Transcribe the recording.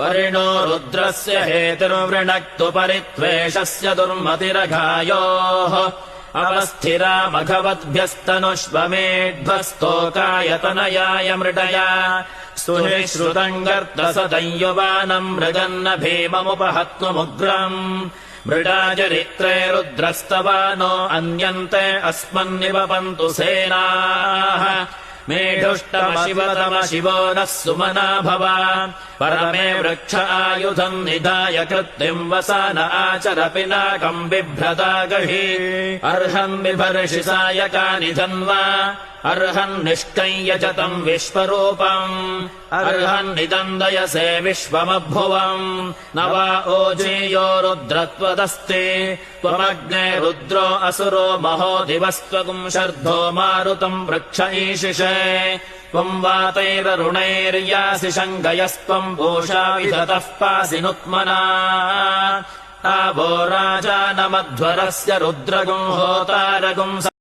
वरिणो रुद्रस्य हेतुर्वृणक्तु परित्वेषस्य दुर्मतिरघायोः अवस्थिरा मघवद्भ्यस्तनुष्वमेध्वस्तोकायतनयाय मृडया सुनिश्रुतम् गर्तसदंयुवानम् मृगन्न भीममुपहत्वमुग्रम् मृडाचरित्रे रुद्रस्तवानो अन्यन्ते अस्मन्निवपन्तु सेनाः मेढुष्टमशिवतम शिवो नः सुमना भव परमे वृक्ष आयुधम् निधाय कृत्तिम् वसान आचर पिनाकम् बिभ्रता गहि अर्हन् बिभर्षि सायकानि धन्वा अर्हन् निष्कञ्यजतम् विश्वरूपम् अर्हन्निदन्दयसे विश्वमभुवम् न वा ओजेयो रुद्रत्वदस्ति त्वमग्ने रुद्रो असुरो महो दिवस्त्वगुम् शर्धो मारुतम् वृक्ष ईशिषे त्वम् वातैररुणैर्यासि शङ्गयस्त्वम् भूषा विदतः पासि नुत्मना आवो राजानमध्वरस्य रुद्रगुम् होतारगुम्